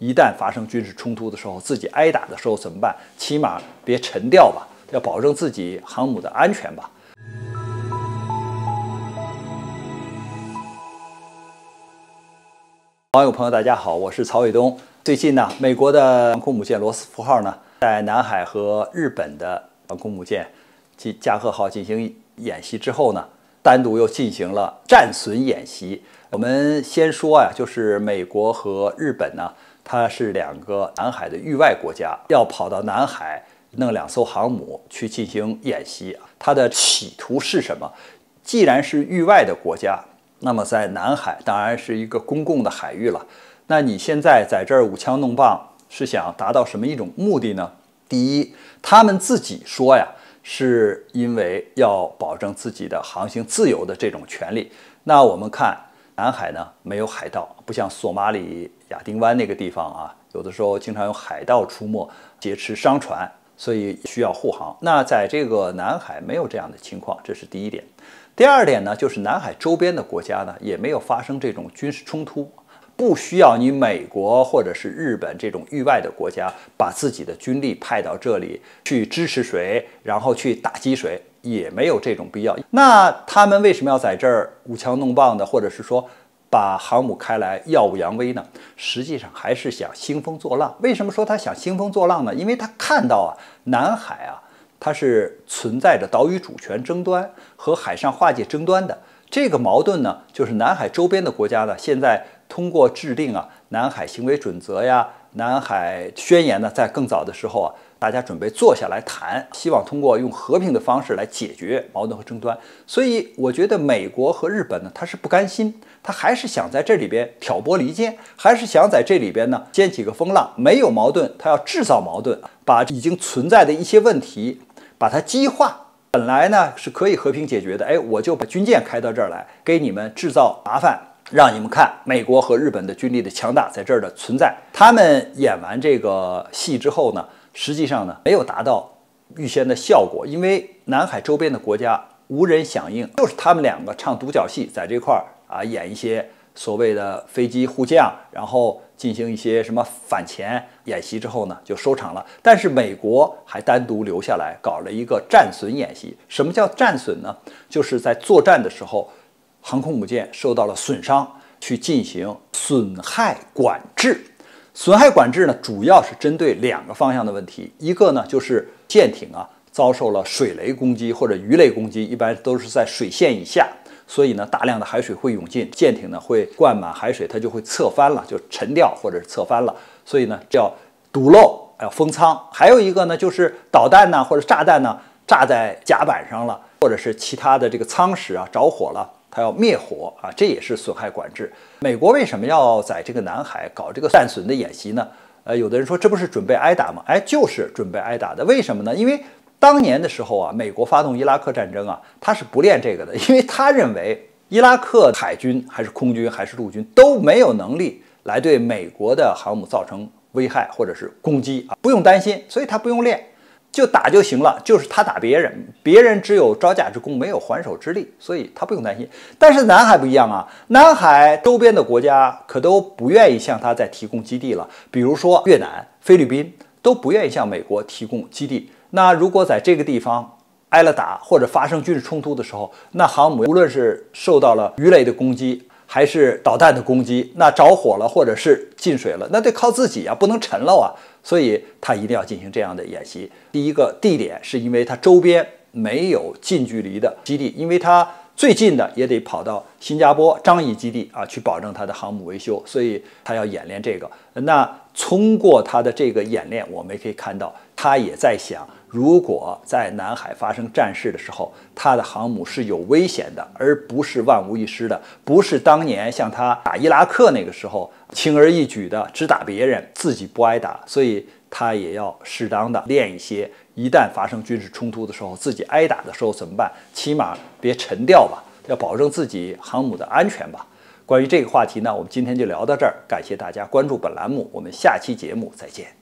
一旦发生军事冲突的时候，自己挨打的时候怎么办？起码别沉掉吧，要保证自己航母的安全吧。网友朋友，大家好，我是曹伟东。最近呢，美国的航空母舰罗斯福号呢，在南海和日本的航空母舰及加贺号进行演习之后呢，单独又进行了战损演习。我们先说呀，就是美国和日本呢，它是两个南海的域外国家，要跑到南海弄2艘航母去进行演习，它的企图是什么？既然是域外的国家，那么在南海当然是一个公共的海域了。那你现在在这儿舞枪弄棒，是想达到什么一种目的呢？第一，他们自己说呀，是因为要保证自己的航行自由的这种权利。那我们看南海呢，没有海盗，不像索马里亚丁湾那个地方啊，有的时候经常有海盗出没，劫持商船，所以需要护航。那在这个南海没有这样的情况，这是第一点。第二点呢，就是南海周边的国家呢，也没有发生这种军事冲突，不需要你美国或者是日本这种域外的国家把自己的军力派到这里去支持谁，然后去打击谁，也没有这种必要。那他们为什么要在这儿舞枪弄棒的，或者是说把航母开来耀武扬威呢？实际上还是想兴风作浪。为什么说他想兴风作浪呢？因为他看到啊，南海啊，它是存在着岛屿主权争端和海上划界争端的。这个矛盾呢，就是南海周边的国家呢，现在通过制定啊南海行为准则呀、南海宣言呢，在更早的时候啊，大家准备坐下来谈，希望通过用和平的方式来解决矛盾和争端。所以我觉得美国和日本呢，他是不甘心，他还是想在这里边挑拨离间，还是想在这里边呢掀起个风浪。没有矛盾，他要制造矛盾，把已经存在的一些问题把它激化。本来呢是可以和平解决的，我就把军舰开到这儿来，给你们制造麻烦，让你们看美国和日本的军力的强大在这儿的存在。他们演完这个戏之后呢，实际上呢没有达到预先的效果，因为南海周边的国家无人响应，就是他们两个唱独角戏，在这块儿啊演一些所谓的飞机护降，然后进行一些什么反潜演习之后呢，就收场了。但是美国还单独留下来搞了一个战损演习。什么叫战损呢？就是在作战的时候，航空母舰受到了损伤，去进行损害管制。损害管制呢，主要是针对2个方向的问题。一个呢，就是舰艇啊遭受了水雷攻击或者鱼雷攻击，一般都是在水线以下。所以呢，大量的海水会涌进，舰艇呢会灌满海水，它就会侧翻了，就沉掉或者是侧翻了。所以呢，叫堵漏，要封舱。还有一个呢，就是导弹呢或者炸弹呢炸在甲板上了，或者是其他的这个舱室啊着火了，它要灭火啊，这也是损害管制。美国为什么要在这个南海搞这个战损的演习呢？有的人说这不是准备挨打吗？就是准备挨打的。为什么呢？因为当年的时候啊，美国发动伊拉克战争啊，他是不练这个的，因为他认为伊拉克海军还是空军还是陆军都没有能力来对美国的航母造成危害或者是攻击啊，不用担心，所以他不用练，就打就行了。就是他打别人，别人只有招架之功，没有还手之力，所以他不用担心。但是南海不一样啊，南海周边的国家可都不愿意向他再提供基地了，比如说越南、菲律宾都不愿意向美国提供基地。那如果在这个地方挨了打或者发生军事冲突的时候，那航母无论是受到了鱼雷的攻击还是导弹的攻击，那着火了或者是进水了，那得靠自己啊，不能沉了啊。所以他一定要进行这样的演习。第一个地点是因为它周边没有近距离的基地，因为它最近的也得跑到新加坡樟宜基地啊，去保证它的航母维修，所以他要演练这个。那通过他的这个演练，我们也可以看到，他也在想，如果在南海发生战事的时候，他的航母是有危险的，而不是万无一失的，不是当年像他打伊拉克那个时候轻而易举的只打别人，自己不挨打。所以他也要适当的练一些，一旦发生军事冲突的时候，自己挨打的时候怎么办？起码别沉掉吧，要保证自己航母的安全吧。关于这个话题呢，我们今天就聊到这儿，感谢大家关注本栏目，我们下期节目再见。